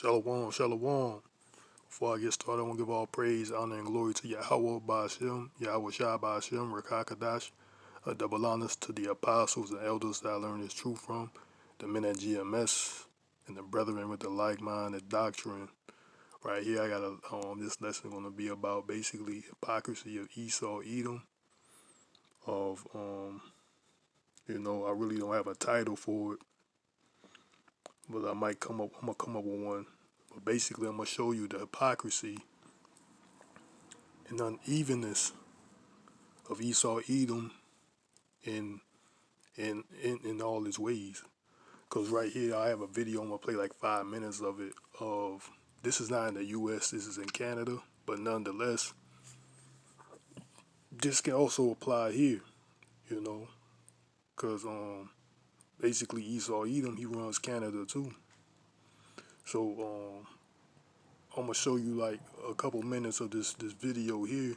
Shalom, shalom. Before I get started, I want to give all praise, honor, and glory to YAHAWAH Ba'ashem, YAHAWAHSHI Ba'ashem, Rakakadash. A double honors to the apostles and elders that I learned this truth from, the men at GMS, and the brethren with the like-minded doctrine. Right here, I got this lesson going to be about basically hypocrisy of Esauedom. I really don't have a title for it, but I'm gonna come up with one. But basically, I'm gonna show you the hypocrisy and unevenness of Esauedom in all its ways. Because right here, I have a video. I'm gonna play like 5 minutes of it. This is not in the U.S. This is in Canada, but nonetheless, this can also apply here. Because basically Esauedom, he runs Canada too. So I'm gonna show you like a couple minutes of this video here.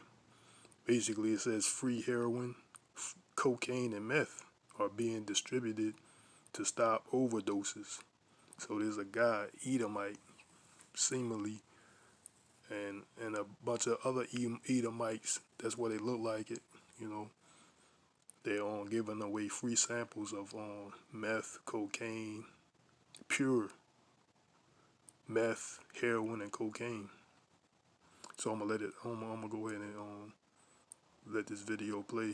Basically, it says free heroin, cocaine, and meth are being distributed to stop overdoses. So there's a guy, Edomite, seemingly, and a bunch of other Edomites. That's what they look like. They're giving away free samples of meth, cocaine, pure meth, heroin, and cocaine. So I'm gonna go ahead and let this video play.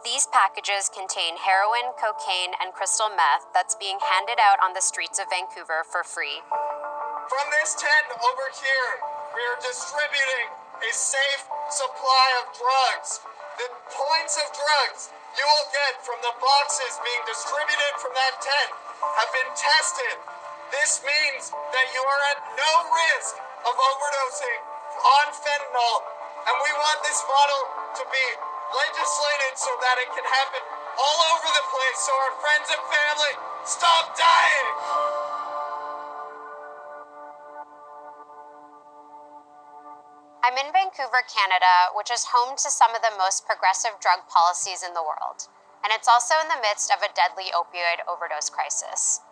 These packages contain heroin, cocaine, and crystal meth that's being handed out on the streets of Vancouver for free. From this tent over here, we are distributing a safe supply of drugs. The points of drugs you will get from the boxes being distributed from that tent have been tested. This means that you are at no risk of overdosing on fentanyl, and we want this model to be legislated so that it can happen all over the place so our friends and family stop dying. I'm in Vancouver, Canada, which is home to some of the most progressive drug policies in the world, and it's also in the midst of a deadly opioid overdose crisis.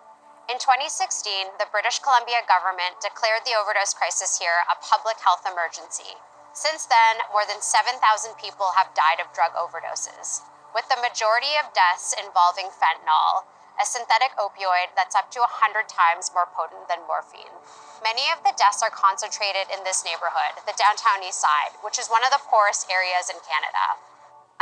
In 2016, the British Columbia government declared the overdose crisis here a public health emergency. Since then, more than 7,000 people have died of drug overdoses, with the majority of deaths involving fentanyl, a synthetic opioid that's up to 100 times more potent than morphine. Many of the deaths are concentrated in this neighborhood, the downtown east side, which is one of the poorest areas in Canada.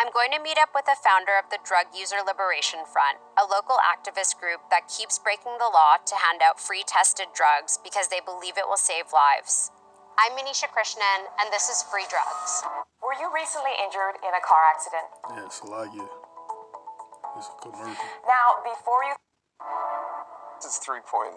I'm going to meet up with the founder of the Drug User Liberation Front, a local activist group that keeps breaking the law to hand out free tested drugs because they believe it will save lives. I'm Manisha Krishnan, and this is Free Drugs. Were you recently injured in a car accident? Yes, it's a commercial. Now, before you... This is 3.6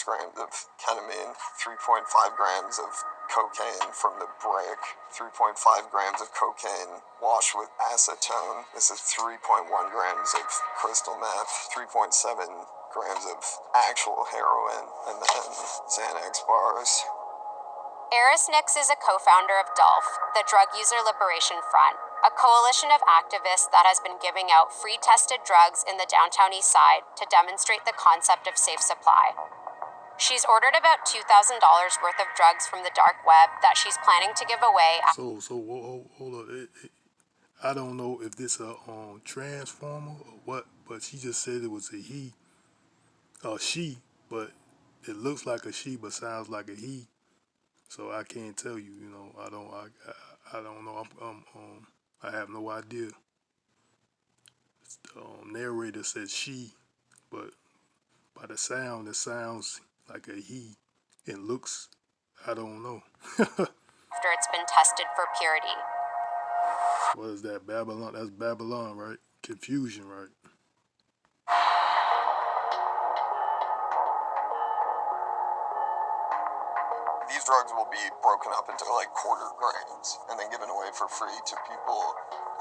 grams of ketamine, 3.5 grams of cocaine from the brick, 3.5 grams of cocaine washed with acetone. This is 3.1 grams of crystal meth, 3.7 grams of actual heroin, and then Xanax bars. Eris Nix is a co-founder of DULF, the Drug User Liberation Front, a coalition of activists that has been giving out free tested drugs in the downtown east side to demonstrate the concept of safe supply. She's ordered about $2,000 worth of drugs from the dark web that she's planning to give away. So hold on. I don't know if this a transformer or what, but she just said it was a she, but it looks like a she, but sounds like a he. So I can't tell you. I don't know. I have no idea. Narrator said she, but by the sound, it sounds like a he. It looks, I don't know. After it's been tested for purity. What is that, Babylon? That's Babylon, right? Confusion, right? These drugs will be broken up into like quarter grams and then given away for free to people.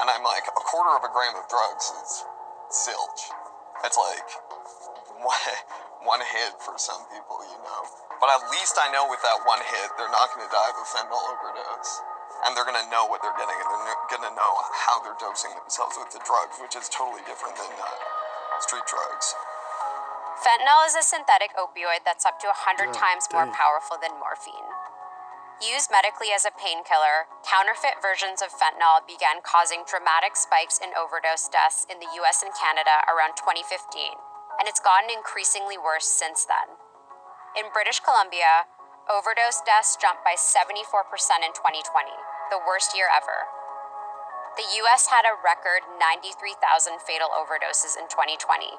And I'm like, a quarter of a gram of drugs is zilch. It's like one hit for some people, But at least I know with that one hit, they're not going to die of a fentanyl overdose. And they're going to know what they're getting, and they're going to know how they're dosing themselves with the drugs, which is totally different than street drugs. Fentanyl is a synthetic opioid that's up to 100 God times more damn. powerful than morphine. Used medically as a painkiller, counterfeit versions of fentanyl began causing dramatic spikes in overdose deaths in the US and Canada around 2015, and it's gotten increasingly worse since then. In British Columbia, overdose deaths jumped by 74% in 2020, the worst year ever. The US had a record 93,000 fatal overdoses in 2020,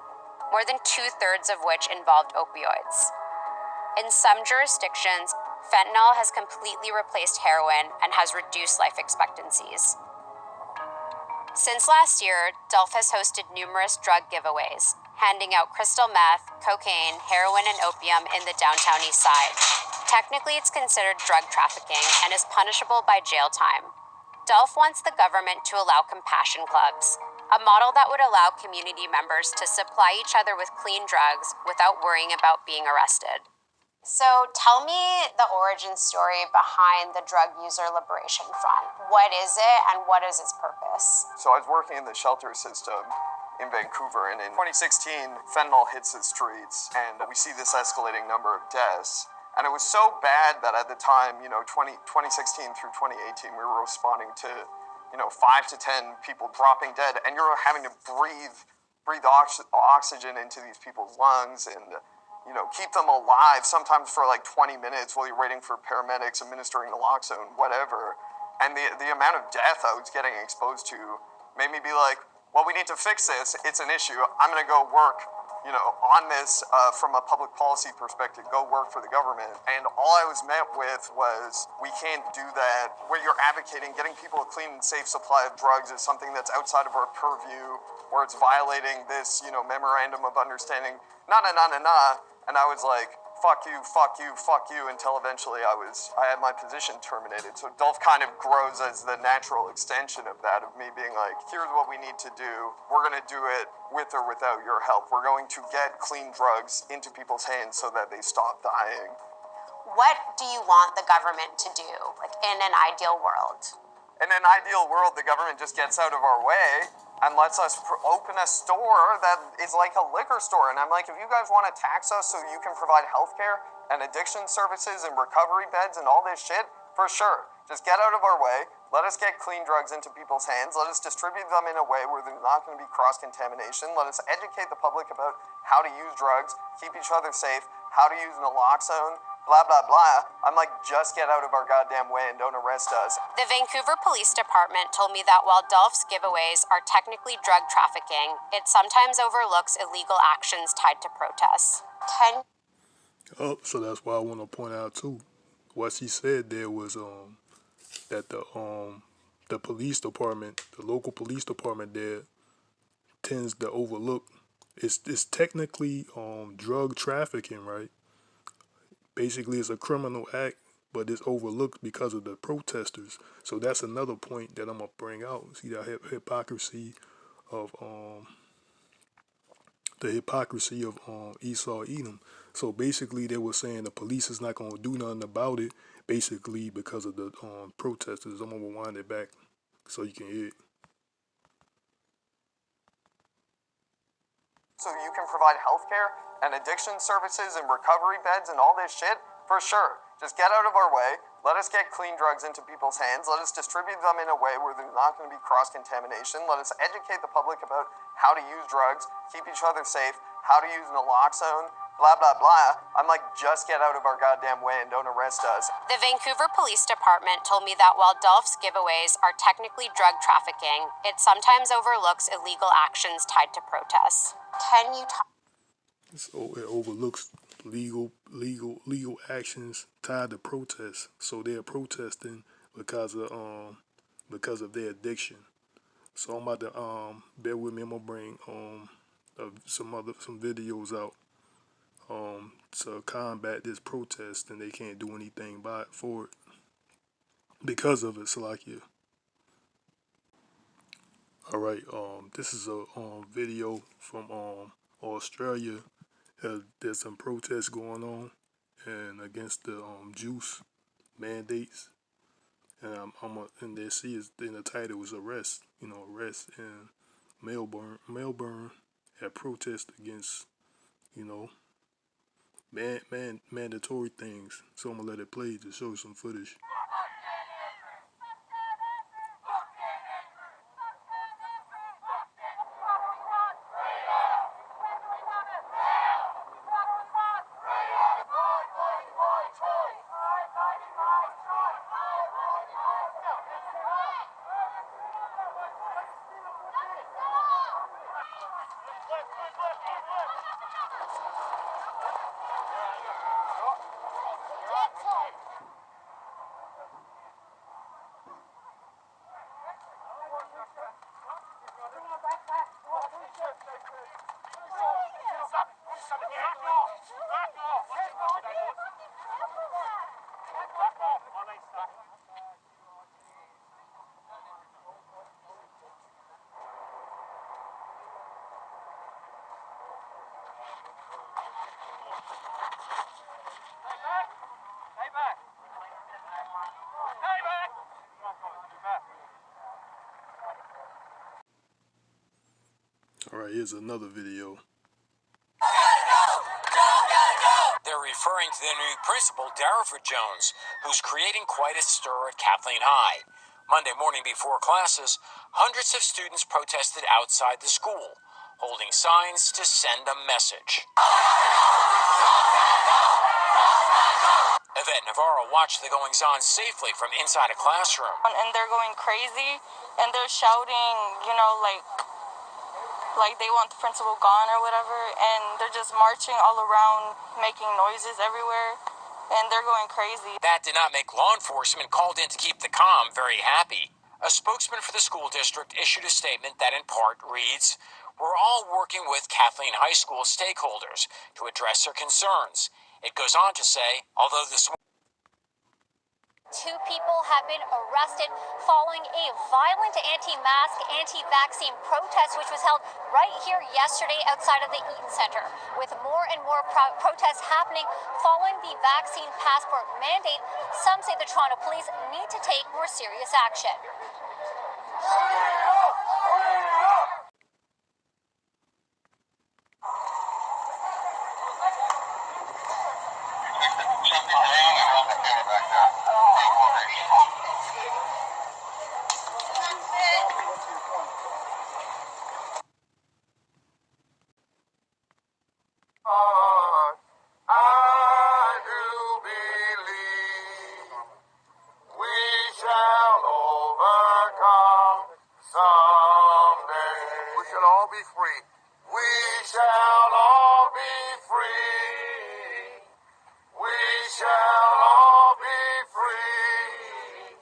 more than 2/3 of which involved opioids. In some jurisdictions, fentanyl has completely replaced heroin and has reduced life expectancies. Since last year, Delft has hosted numerous drug giveaways, handing out crystal meth, cocaine, heroin, and opium in the downtown east side. Technically, it's considered drug trafficking and is punishable by jail time. Delft wants the government to allow compassion clubs, a model that would allow community members to supply each other with clean drugs without worrying about being arrested. So tell me the origin story behind the Drug User Liberation Front. What is it and what is its purpose? So I was working in the shelter system in Vancouver, and in 2016, fentanyl hits the streets, and we see this escalating number of deaths. And it was so bad that at the time, 2016 through 2018, we were responding to, 5 to 10 people dropping dead, and you're having to breathe oxygen into these people's lungs and, keep them alive, sometimes for like 20 minutes while you're waiting for paramedics administering naloxone, whatever. And the amount of death I was getting exposed to made me be like, well, we need to fix this. It's an issue. I'm going to go work, on this from a public policy perspective, go work for the government. And all I was met with was, we can't do that. Where you're advocating getting people a clean and safe supply of drugs is something that's outside of our purview, or it's violating this, memorandum of understanding. Nah. And I was like, fuck you, until eventually I had my position terminated. So Dolph kind of grows as the natural extension of that, of me being like, here's what we need to do. We're going to do it with or without your help. We're going to get clean drugs into people's hands so that they stop dying. What do you want the government to do, like in an ideal world? In an ideal world, the government just gets out of our way and lets us open a store that is like a liquor store. And I'm like, if you guys want to tax us so you can provide healthcare and addiction services and recovery beds and all this shit, for sure. Just get out of our way. Let us get clean drugs into people's hands. Let us distribute them in a way where there's not going to be cross-contamination. Let us educate the public about how to use drugs, keep each other safe, how to use naloxone, blah, blah, blah. I'm like, just get out of our goddamn way and don't arrest us. The Vancouver Police Department told me that while Delft's giveaways are technically drug trafficking, it sometimes overlooks illegal actions tied to protests. So that's why I want to point out too. What she said there was that the police department, the local police department there, tends to overlook. It's technically drug trafficking, right? Basically, it's a criminal act, but it's overlooked because of the protesters. So that's another point that I'm gonna bring out. See that hypocrisy of Esauedom. So basically, they were saying the police is not gonna do nothing about it. Basically, because of the protesters. I'm gonna wind it back so you can hear it. So you can provide healthcare and addiction services and recovery beds and all this shit, for sure. Just get out of our way. Let us get clean drugs into people's hands. Let us distribute them in a way where there's not going to be cross-contamination. Let us educate the public about how to use drugs, keep each other safe, how to use naloxone, blah, blah, blah. I'm like, just get out of our goddamn way and don't arrest us. The Vancouver Police Department told me that while Delft's giveaways are technically drug trafficking, it sometimes overlooks illegal actions tied to protests. Can you talk? So it overlooks legal actions tied to protests. So they're protesting because of their addiction. So I'm about to bear with me. I'm gonna bring some videos out to combat this protest, and they can't do anything for it because of it. Salakia. All right. This is a video from Australia. There's some protests going on and against the juice mandates, and and they see is in the title is arrest. Arrest in Melbourne. Melbourne had protest against you know, mandatory things. So I'm gonna let it play to show some footage. All right, here's another video. They're referring to the new principal, Darraford Jones, who's creating quite a stir at Kathleen High. Monday morning before classes, hundreds of students protested outside the school, holding signs to send a message. Yvette Navarro watched the goings-on safely from inside a classroom. And they're going crazy, and they're shouting, you know, like they want the principal gone or whatever, and they're just marching all around, making noises everywhere, and they're going crazy. That did not make law enforcement called in to keep the calm very happy. A spokesman for the school district issued a statement that in part reads, "We're all working with Kathleen High School stakeholders to address their concerns." It goes on to say, although this 2 people have been arrested following a violent anti-mask, anti-vaccine protest, which was held right here yesterday outside of the Eaton Center, with more and more protests happening following the vaccine passport mandate. Some say the Toronto police need to take more serious action. I do believe we shall overcome someday. We shall all be free. We shall all be free. We shall all be free.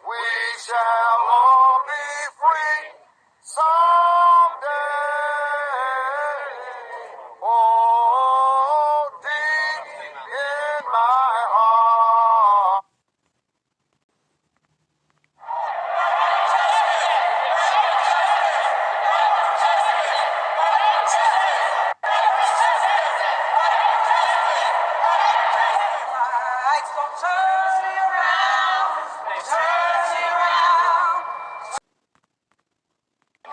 We shall all be free someday. Oh, deep in my heart.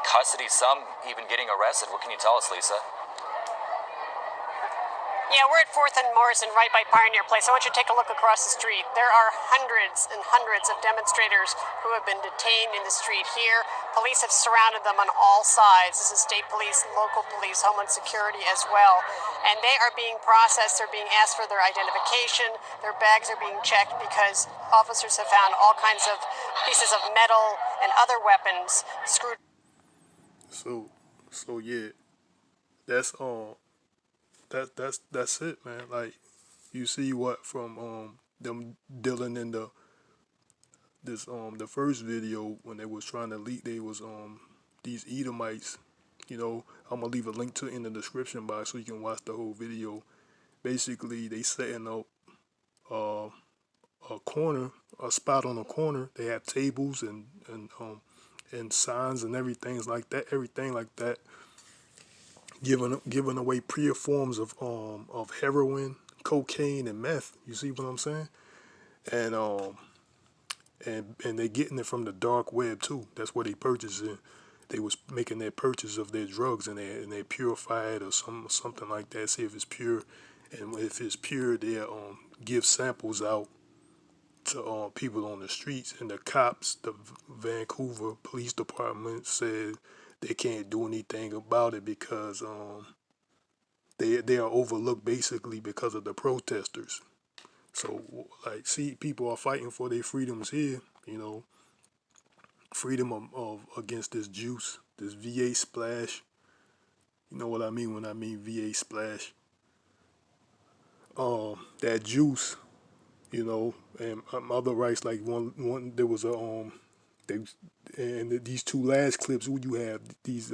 Custody, some even getting arrested. What can you tell us, Lisa? Yeah, we're at 4th and Morrison, right by Pioneer Place. I want you to take a look across the street. There are hundreds and hundreds of demonstrators who have been detained in the street here. Police have surrounded them on all sides. This is state police, local police, Homeland Security as well. And they are being processed. They're being asked for their identification. Their bags are being checked because officers have found all kinds of pieces of metal and other weapons screwed. So yeah, that's that's it, man. Like, you see what from them dealing in the first video when they was trying to leak, they was these Edomites. You know, I'm gonna leave a link to it in the description box so you can watch the whole video. Basically, they setting up a corner, a spot on a corner. They have tables and signs and everything like that, giving away pure forms of heroin, cocaine, and meth. You see what I'm saying? And they're getting it from the dark web too. That's where they purchase it. they was making their purchase of their drugs, and they purify it or something like that. See if it's pure, and if it's pure, they give samples out to people on the streets. And the cops, the Vancouver Police Department, said they can't do anything about it because they are overlooked basically because of the protesters. So like, see, people are fighting for their freedoms here. You know, freedom of against this juice, this VA splash. You know what I mean when I mean VA splash. That juice, you know, and other rights like one there was a they and these two last clips who you have these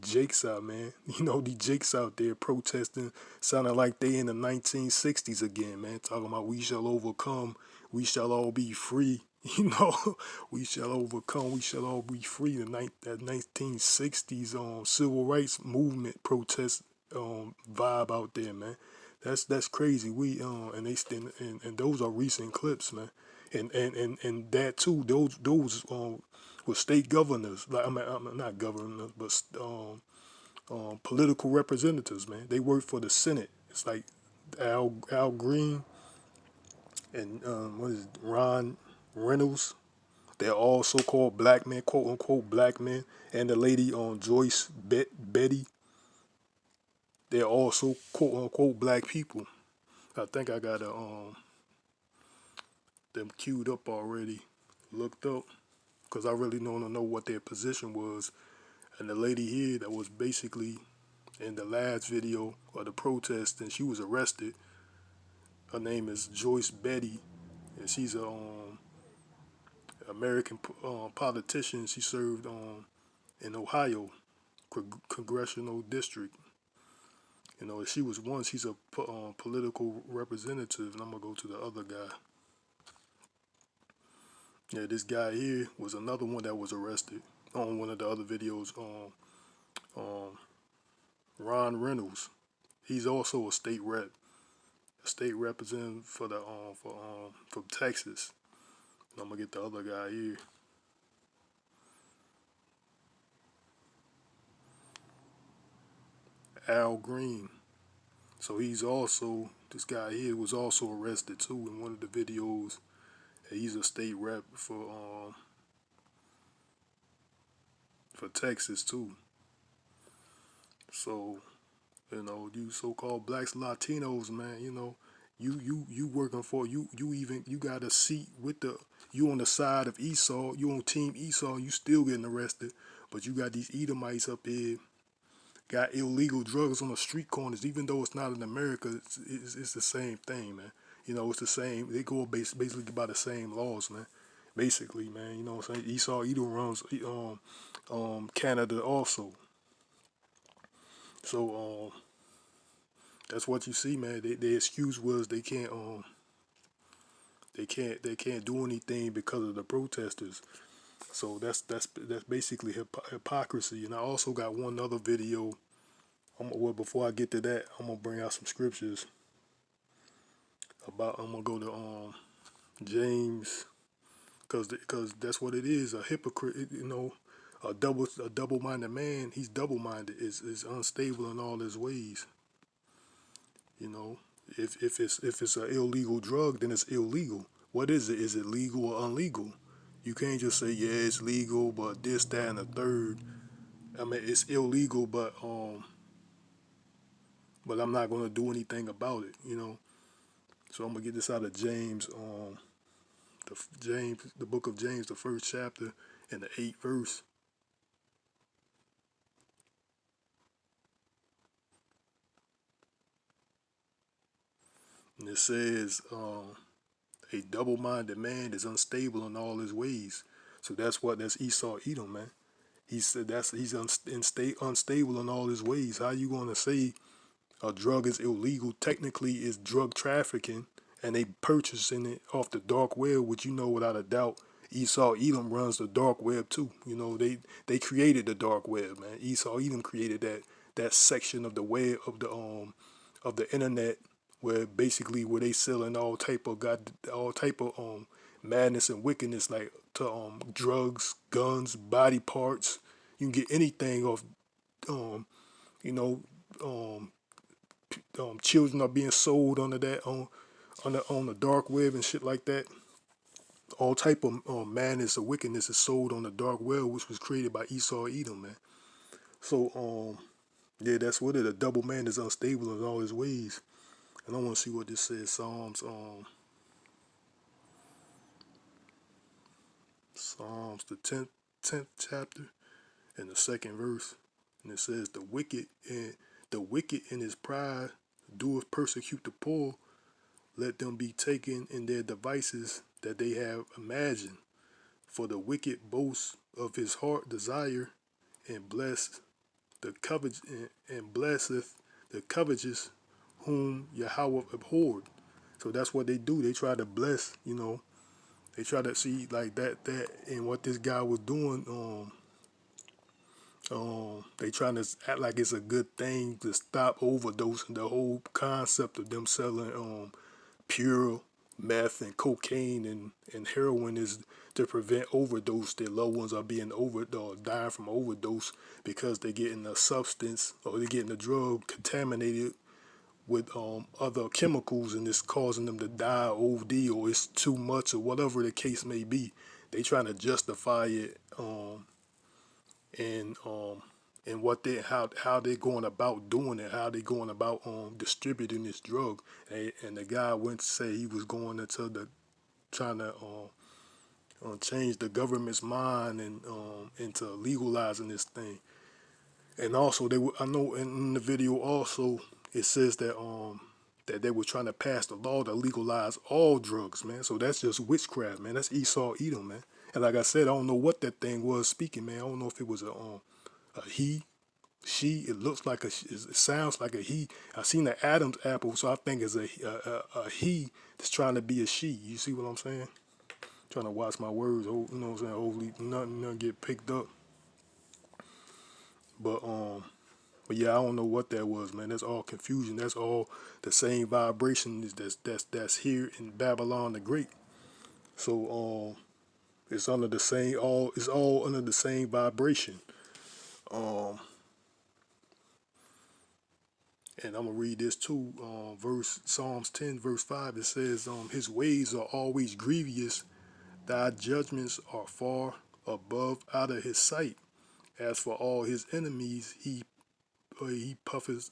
jakes out, man. You know, these jakes out there protesting, sounding like they in the 1960s again, man. Talking about we shall overcome, we shall all be free. You know, we shall overcome, we shall all be free. That 1960s civil rights movement protest vibe out there, man. That's crazy. We and they and those are recent clips, man. And that too. Those were state governors. Like I'm not governors, but political representatives, man. They work for the Senate. It's like Al Green and what is it, Ron Reynolds. They're all so-called black men, quote unquote black men, and the lady on Joyce Betty. They're also quote unquote black people. I think I got them queued up already, looked up, because I really don't know what their position was. And the lady here that was basically in the last video of the protest, and she was arrested. Her name is Joyce Betty, and she's a American politician. She served in Ohio congressional district. You know, she was once. She's a political representative, and I'm gonna go to the other guy. Yeah, this guy here was another one that was arrested on one of the other videos. Um, Ron Reynolds. He's also a state representative for the from Texas. And I'm gonna get the other guy here. Al Green. So he's also, this guy here was also arrested too in one of the videos. He's a state rep for Texas too. So, you know, you so-called blacks, Latinos, man, you know, you working for you got a seat with you on the side of Esau, you on team Esau, you still getting arrested, but you got these Edomites up here, got illegal drugs on the street corners, even though it's not in America, it's the same thing, man. You know, it's the same. They go basically by the same laws, man. Basically, man. You know what I'm saying? Esau Edom runs Canada also. So that's what you see, man. Their excuse was they can't do anything because of the protesters. So that's basically hypocrisy. And I also got one other video. Well, before I get to that, I'm gonna bring out some scriptures about. I'm gonna go to James, because that's what it is. A hypocrite, you know, a double-minded man. He's double-minded. Is unstable in all his ways. You know, if it's an illegal drug, then it's illegal. What is it? Is it legal or unlegal? You can't just say, yeah, it's legal, but this, that, and the third. I mean, it's illegal, but I'm not gonna do anything about it. You know. So I'm gonna get this out of James, the book of James, the first chapter and the 8th verse. And it says, a double-minded man is unstable in all his ways. So that's Esau Edom, man. He said he's unstable in all his ways. How you gonna say a drug is illegal? Technically, it's drug trafficking, and they purchasing it off the dark web, which, you know, without a doubt, Esau Edom runs the dark web too. You know, they created the dark web, man. Esau Edom created that section of the web of the internet where basically where they selling all type of madness and wickedness, like to drugs, guns, body parts, you can get anything off. You know, children are being sold under that on the dark web and shit like that. All type of madness or wickedness is sold on the dark web, which was created by Esauedom, man. So yeah, that's what it. A double man is unstable in all his ways. And I want to see what this says. Psalms the 10th chapter and the 2nd verse, and it says the wicked in his pride doeth persecute the poor. Let them be taken in their devices that they have imagined. For the wicked boasts of his heart desire, and bless the covet and blesseth the covetous, whom Yahweh abhorred. So that's what they do. They try to bless, They try to see like that, and what this guy was doing. They trying to act like it's a good thing to stop overdose, and the whole concept of them selling pure meth and cocaine and heroin is to prevent overdose. Their loved ones are being dying from overdose because they're getting a substance or they're getting a drug contaminated with other chemicals, and it's causing them to die OD, or it's too much, or whatever the case may be. They trying to justify it and what they how they going about doing it, how they going about distributing this drug. And the guy went to say he was going into the trying to change the government's mind and into legalizing this thing. And also I know in the video also it says that that they were trying to pass the law to legalize all drugs, man. So that's just witchcraft, man. That's Esau Edom, man. And like I said, I don't know what that thing was speaking, man. I don't know if it was a he, she. It looks like it sounds like a he. I seen the Adam's apple, so I think it's a he that's trying to be a she. You see what I'm saying? Trying to watch my words, you know what I'm saying? Hopefully nothing get picked up. But yeah, I don't know what that was, man. That's all confusion. That's all the same vibration that's here in Babylon the Great. So it's under the same it's all under the same vibration. And I'm gonna read this too. Psalms 10, verse 5. It says, "His ways are always grievous; thy judgments are far above out of his sight. As for all his enemies, he puffeth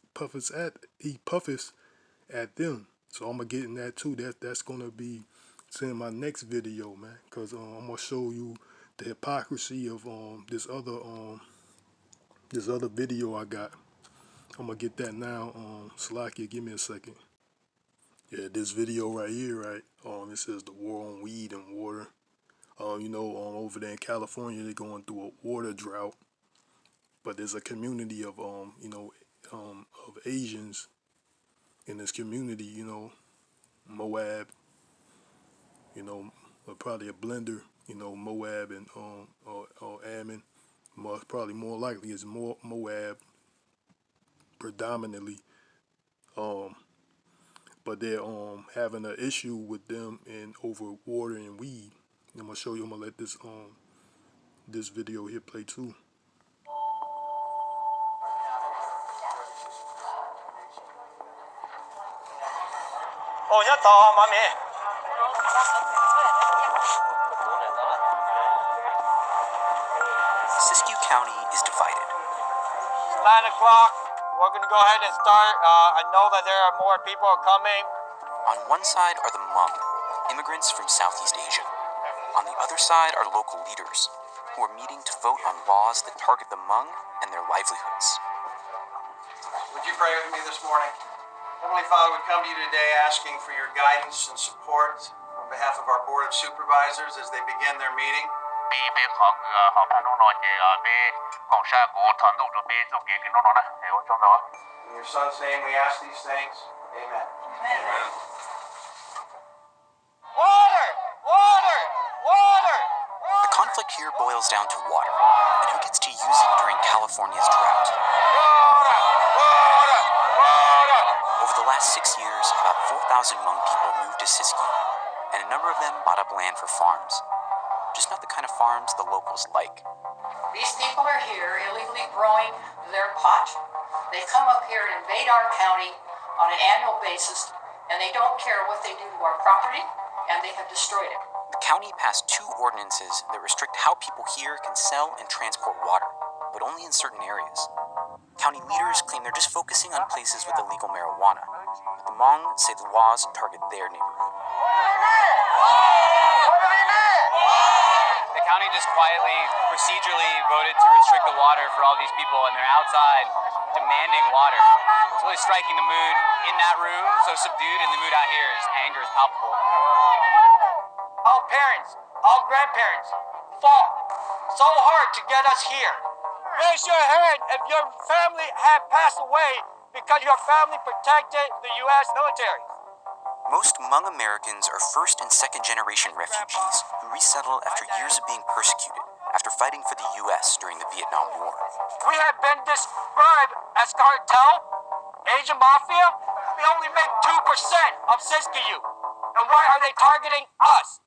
at them." So I'm gonna get in that too. That's gonna be in my next video, man. Cause I'm gonna show you the hypocrisy of this other video I got. I'm gonna get that now. Salakia, give me a second. Yeah, this video right here, right? It says the war on weed and water. Over there in California, they're going through a water drought. But there's a community of of Asians in this community. Moab. Probably a blender. Moab and or Ammon. Probably more likely is more Moab predominantly. But they're having an issue with them and over water and weed. I'm gonna show you. I'm gonna let this video here play too. Oh, ya está, mami. Siskiyou County is divided. 9 o'clock. We're going to go ahead and start. I know that there are more people coming. On one side are the Hmong, immigrants from Southeast Asia. On the other side are local leaders who are meeting to vote on laws that target the Hmong and their livelihoods. Would you pray with me this morning? Heavenly Father, we come to you today asking for your guidance and support on behalf of our Board of Supervisors as they begin their meeting. In your Son's name we ask these things. Amen. Amen. Water! Water! Water! The conflict here boils down to water, and who gets to use it during California's drought. Water! Water! Water! Over the last 6 years, about 4,000 Hmong people moved to Siskiyou, and a number of them bought up land for farms. Just not the kind of farms the locals like. These people are here growing their pot. They come up here and invade our county on an annual basis, and they don't care what they do to our property, and they have destroyed it. The county passed 2 ordinances that restrict how people here can sell and transport water, but only in certain areas. County leaders claim they're just focusing on places with illegal marijuana, but the Hmong say the laws target their neighborhood. The county just quietly, procedurally voted to restrict the water for all these people, and they're outside demanding water. It's really striking. The mood in that room, so subdued, and the mood out here is anger is palpable. All parents, all grandparents fought so hard to get us here. Raise your hand if your family had passed away because your family protected the U.S. military. Most Hmong Americans are first- and second-generation refugees who resettle after years of being persecuted after fighting for the U.S. during the Vietnam War. We have been described as cartel, Asian mafia. We only make 2% of Siskiyou. And why are they targeting us?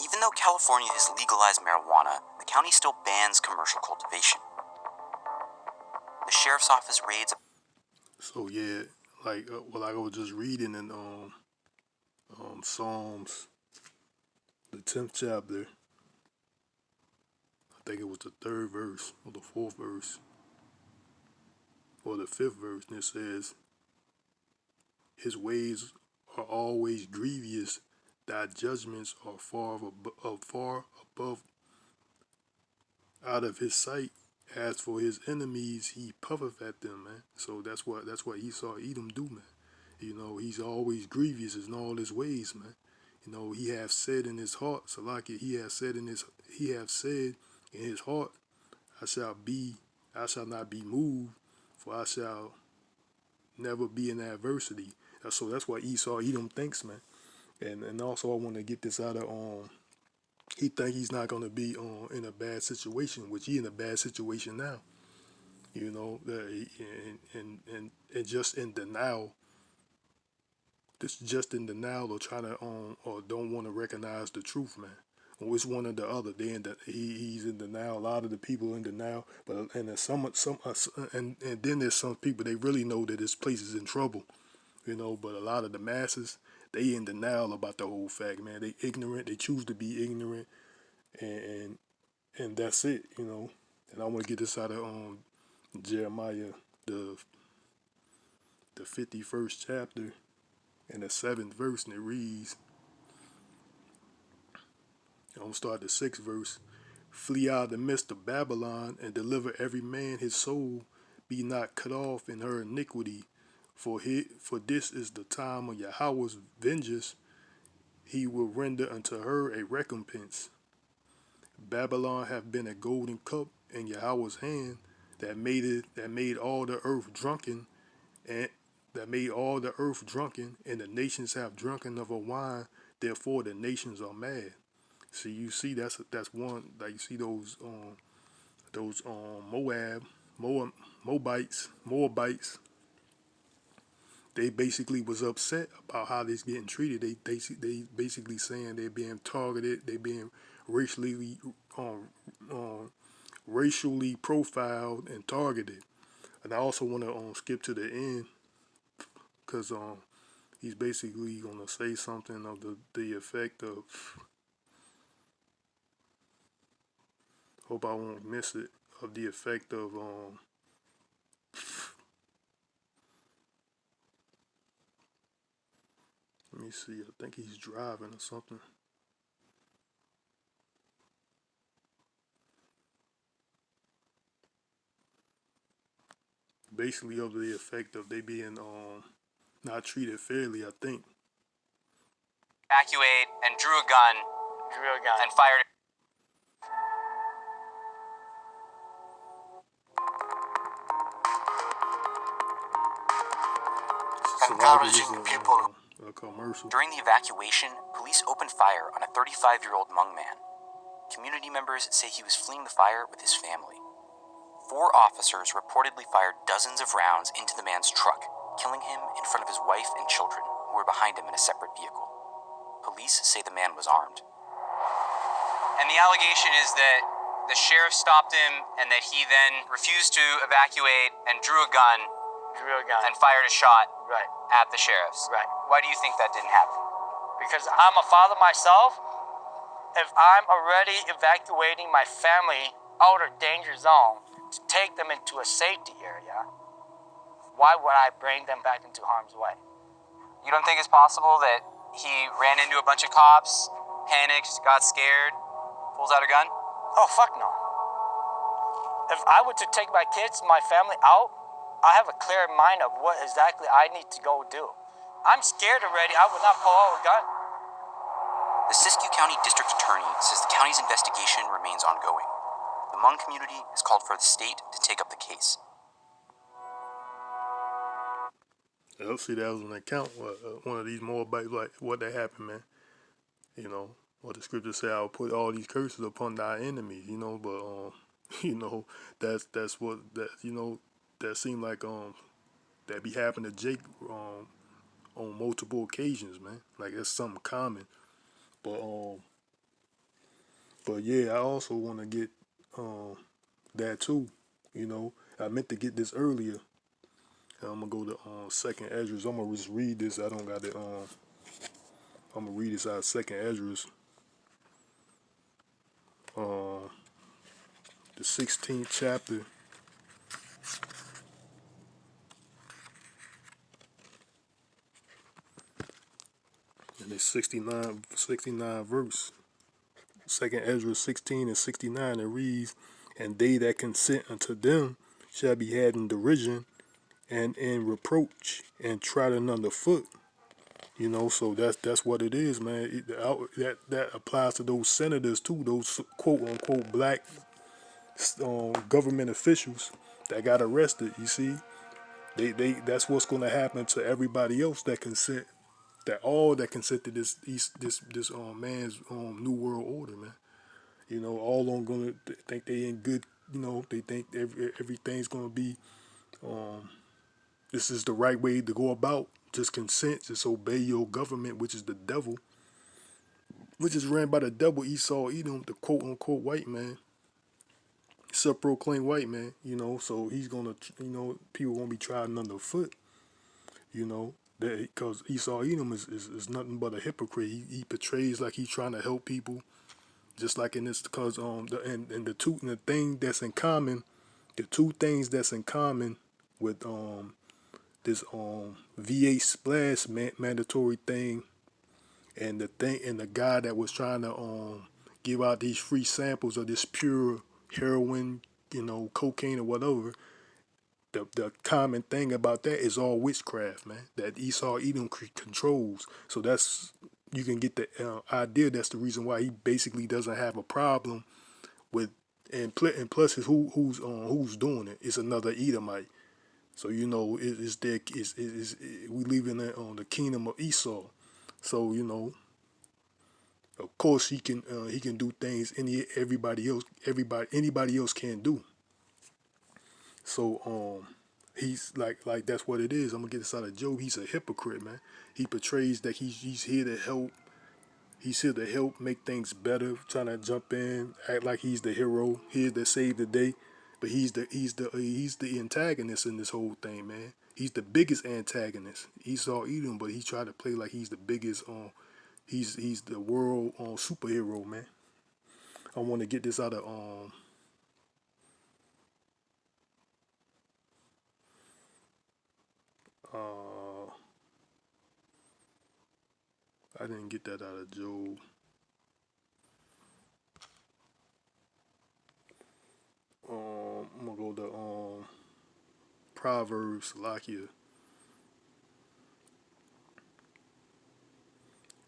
Even though California has legalized marijuana, the county still bans commercial cultivation. The sheriff's office raids. So yeah, like I was just reading in Psalms, the 10th chapter. I think it was the 3rd verse or the 4th verse or the 5th verse, and it says, "His ways are always grievous; thy judgments are far above out of his sight. As for his enemies, he puffeth at them," man. So that's what Esauedom do, man. You know, he's always grievous in all his ways, man. You know, he have said in his heart, Salaki, he have said in his heart, I shall not be moved, for I shall never be in adversity. So that's what Esauedom thinks, man. And also I want to get this out of he think he's not gonna be in a bad situation, which he in a bad situation now. You know, and just in denial. This just in denial or trying to or don't want to recognize the truth, man. Or it's one or the other. He's in denial. A lot of the people are in denial, but and then and then there's some people they really know that this place is in trouble, you know. But a lot of the masses they in denial about the whole fact, man. They ignorant. They choose to be ignorant, and that's it, you know. And I want to get this out of Jeremiah the 51st chapter and the 7th verse, and it reads. I'm going to start the 6th verse. "Flee out of the midst of Babylon, and deliver every man his soul. Be not cut off in her iniquity. For this is the time of Yahawah's vengeance. He will render unto her a recompense. Babylon hath been a golden cup in Yahawah's hand, that made all the earth drunken, and and the nations have drunken of her wine. Therefore the nations are mad." See, you see, that's one. Like you see those Moabites. They basically was upset about how they's getting treated. They basically saying they're being targeted. They being racially racially profiled and targeted. And I also want to skip to the end because he's basically gonna say something of the effect of. Hope I won't miss it, of the effect of let me see, I think he's driving or something. Basically of the effect of they being not treated fairly, I think. Evacuate and drew a gun and fired. Encouraging people. A commercial. During the evacuation, police opened fire on a 35-year-old Hmong man. Community members say he was fleeing the fire with his family. 4 officers reportedly fired dozens of rounds into the man's truck, killing him in front of his wife and children, who were behind him in a separate vehicle. Police say the man was armed. And the allegation is that the sheriff stopped him and that he then refused to evacuate and drew a gun and fired a shot Right. at the sheriffs. Right. Why do you think that didn't happen? Because I'm a father myself. If I'm already evacuating my family out of danger zone to take them into a safety area, why would I bring them back into harm's way? You don't think it's possible that he ran into a bunch of cops, panicked, got scared, pulls out a gun? Oh, fuck no. If I were to take my kids, my family out, I have a clear mind of what exactly I need to go do. I'm scared already. I would not pull out a gun. The Siskiyou County District Attorney says the county's investigation remains ongoing. The Hmong community has called for the state to take up the case. I'll see that was an account. One of these Moabites, like what that happened, man. You know, what the scriptures say, I'll put all these curses upon thy enemies, you know, but you know, that's what that that seemed like that be happening to Jake on multiple occasions, man. Like it's something common. But yeah, I also wanna get that too. You know, I meant to get this earlier. I'm gonna go to second Ezra's. I'm gonna just read this. I don't got it I'm gonna read this out of second Ezra's. The 16th chapter. And it's 69 verse. Second Ezra 16 and 69, it reads, and they that consent unto them shall be had in derision and in reproach and trodden underfoot. You know, so that's what it is, man. That applies to those senators too, those quote unquote black government officials that got arrested. You see, they that's what's going to happen to everybody else that consent. That all that consent to this man's new world order, man. You know, all of them gonna think they in good. You know, they think everything's gonna be. This is the right way to go about. Just consent. Just obey your government, which is the devil, which is ran by the devil. Esauedom, the quote unquote white man, self-proclaimed white man. You know, so he's gonna. You know, people won't be trodden underfoot. You know, because Esauedom is nothing but a hypocrite. He portrays like he's trying to help people. Just like in this, because the thing that's in common, the two things that's in common with this VA splash mandatory thing, and the guy that was trying to give out these free samples of this pure heroin, you know, cocaine or whatever. The common thing about that is all witchcraft, man. That Esauedom controls. So that's, you can get the idea. That's the reason why he basically doesn't have a problem with, and plus is who's doing it. It's another Edomite. So you know we live in the kingdom of Esau. So you know, of course he can do things anybody else can't do. So he's like that's what it is. I'm gonna get this out of Job. He's a hypocrite, man. He portrays that he's here to help. He's here to help make things better, trying to jump in, act like he's the hero, here to save the day. But he's the antagonist in this whole thing, man. He's the biggest antagonist. Esauedom, but he tried to play like he's the biggest he's the world superhero, man. I want to get this out of I didn't get that out of Job. I'm gonna go to Proverbs, Lakia.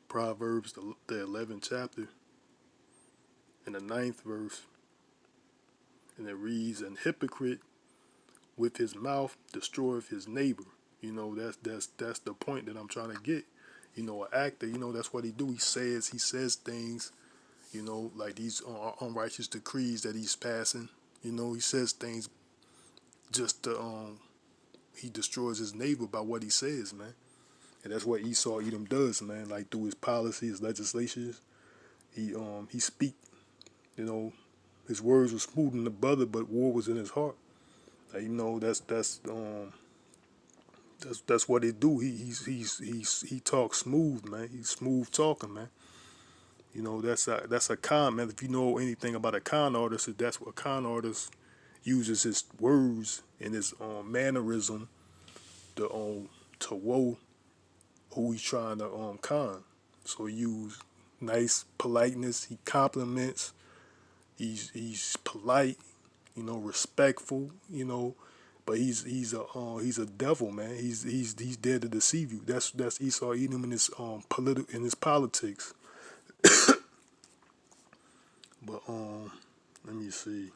Proverbs, the 11th chapter, and the 9th verse, and it reads, "An hypocrite with his mouth destroyeth his neighbor." You know, that's the point that I'm trying to get. You know, an actor, you know, that's what he do. He says things, you know, like these unrighteous decrees that he's passing. You know, he says things just to he destroys his neighbor by what he says, man. And that's what Esau Edom does, man. Like through his policies, legislations, he speak, you know, His words were smooth in the butter, but war was in his heart. Like, that's what they do. He talks smooth, man. He's smooth talking, man. That's a con, man. If you know anything about a con artist, that's what a con artist uses his words and his mannerism to woe who he's trying to con. So he use nice politeness. He compliments. He's polite. Respectful. But he's a devil, man. He's there to deceive you. That's Esau Edom in his politics. But let me see.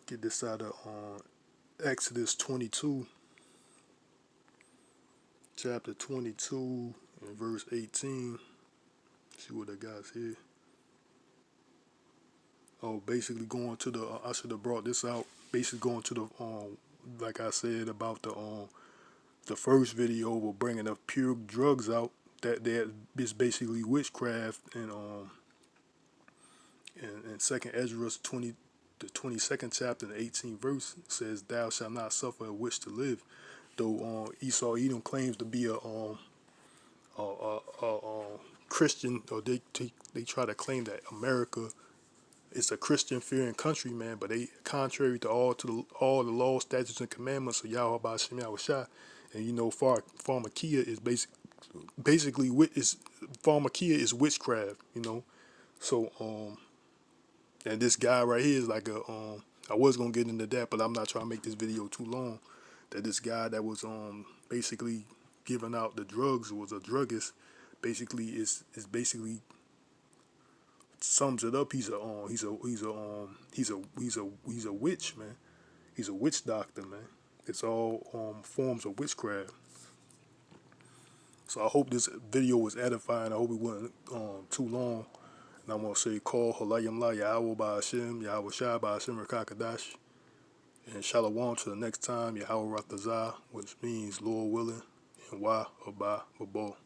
Get this out of Exodus 22, chapter 22, and verse 18. See what I got here. Oh, basically going to the. I should have brought this out. Basically going to the like I said about the first video with bringing the pure drugs out. That is basically witchcraft, and Second Ezra 20, the 22nd chapter, the 18th verse says, "Thou shalt not suffer a witch to live." Though Esau Edom claims to be a Christian, or they try to claim that America is a Christian fearing country, man. But they contrary to all the law, statutes, and commandments of YAHAWAHSHI, YAHAWAHSHI. And pharmakia is basically pharmakia is witchcraft. So and this guy right here is like I was gonna get into that, but I'm not trying to make this video too long. That this guy that was basically giving out the drugs, was a druggist. Basically basically sums it up. He's a witch, man. He's a witch doctor, man. It's all forms of witchcraft. So I hope this video was edifying. I hope it wasn't too long. And I'm gonna say, call Halayim La Yahawah Ba'Hashem, YAHAWAHSHI Ba'Hashem Rakakadash. And Shalom to the next time, Yahawah Ratazah, which means Lord willing, and Wah Abba Babo.